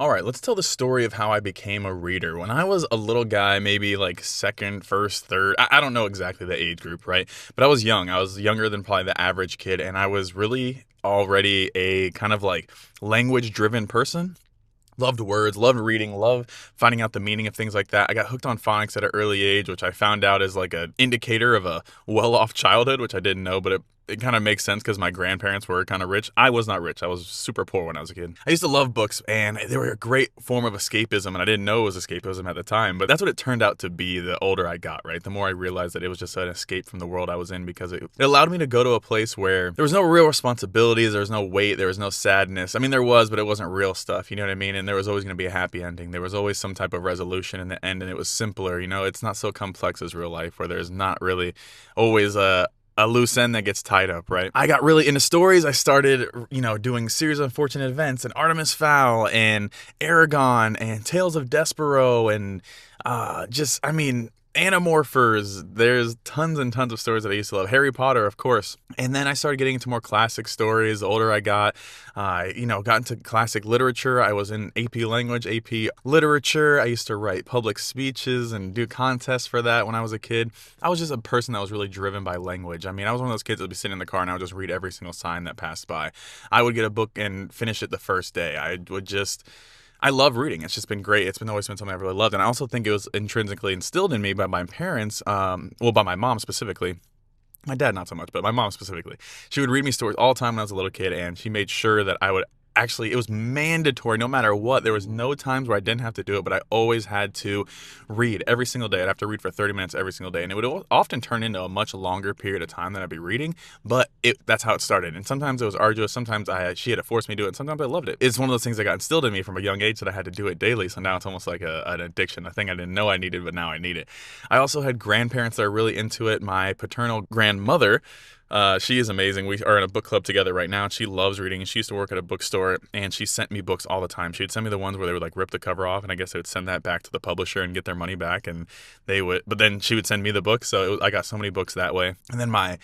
All right, let's tell the story of how I became a reader. When I was a little guy, maybe like second, first, third, I don't know exactly the age group, right? But I was young. I was younger than probably the average kid, and I was really already a kind of like language driven person. Loved words, loved reading, loved finding out the meaning of things like that. I got hooked on phonics at an early age, which I found out is like an indicator of a well-off childhood, which I didn't know, but it kind of makes sense because my grandparents were kind of rich. I was not rich. I was super poor when I was a kid. I used to love books, and they were a great form of escapism, and I didn't know it was escapism at the time, but that's what it turned out to be the older I got, right? The more I realized that it was just an escape from the world I was in because it allowed me to go to a place where there was no real responsibilities, there was no weight, there was no sadness. I mean, there was, but it wasn't real stuff, you know what I mean? And there was always going to be a happy ending. There was always some type of resolution in the end, and it was simpler, you know? It's not so complex as real life where there's not really always a loose end that gets tied up, right? I got really into stories. I started, doing Series of Unfortunate Events and Artemis Fowl and Aragon and Tales of Despero and Animorphers. There's tons and tons of stories that I used to love. Harry Potter, of course. And then I started getting into more classic stories. The older I got, got into classic literature. I was in AP Language, AP Literature. I used to write public speeches and do contests for that when I was a kid. I was just a person that was really driven by language. I mean, I was one of those kids that would be sitting in the car and I would just read every single sign that passed by. I would get a book and finish it the first day. I love reading. It's just been great. It's been always been something I've really loved. And I also think it was intrinsically instilled in me by my parents, by my mom specifically. My dad, not so much, but my mom specifically. She would read me stories all the time when I was a little kid, and she made sure that I would actually, it was mandatory no matter what. There was no times where I didn't have to do it, but I always had to read every single day. I'd have to read for 30 minutes every single day, and it would often turn into a much longer period of time than I'd be reading, but that's how it started. And sometimes it was arduous. Sometimes she had to force me to do it, and sometimes I loved it. It's one of those things that got instilled in me from a young age that I had to do it daily, so now it's almost like an addiction, a thing I didn't know I needed, but now I need it. I also had grandparents that are really into it. My paternal grandmother, she is amazing. We are in a book club together right now. And she loves reading. And she used to work at a bookstore, and she sent me books all the time. She'd send me the ones where they would like rip the cover off, and I guess they would send that back to the publisher and get their money back. And but then she would send me the books. So I got so many books that way. And then my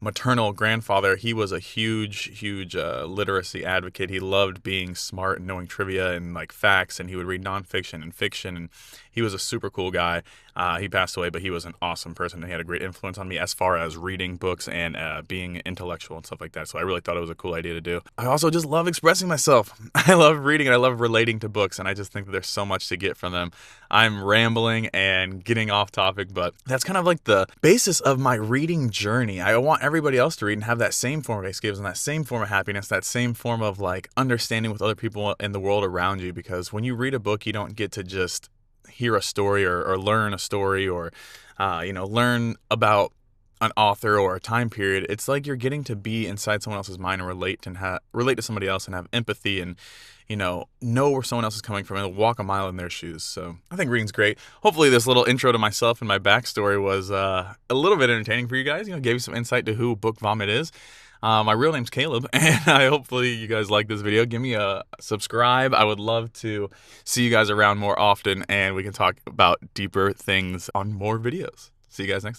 maternal grandfather, he was a huge literacy advocate. He loved being smart and knowing trivia and like facts, and he would read nonfiction and fiction, and he was a super cool guy. He passed away, but he was an awesome person. He had a great influence on me as far as reading books and being intellectual and stuff like that. So I really thought it was a cool idea to do. I also just love expressing myself. I love reading and I love relating to books, and I just think that there's so much to get from them. I'm rambling and getting off topic, but that's kind of like the basis of my reading journey. I want everybody else to read and have that same form of escapism, that same form of happiness, that same form of like understanding with other people in the world around you. Because when you read a book, you don't get to just hear a story or learn a story or learn about an author or a time period. It's like you're getting to be inside someone else's mind and relate to somebody else and have empathy and know where someone else is coming from and walk a mile in their shoes. So I think reading's great. Hopefully this little intro to myself and my backstory was a little bit entertaining for you guys. Gave you some insight to who Book Vomit is. My real name's Caleb, and hopefully you guys like this video. Give me a subscribe. I would love to see you guys around more often, and we can talk about deeper things on more videos. See you guys next time.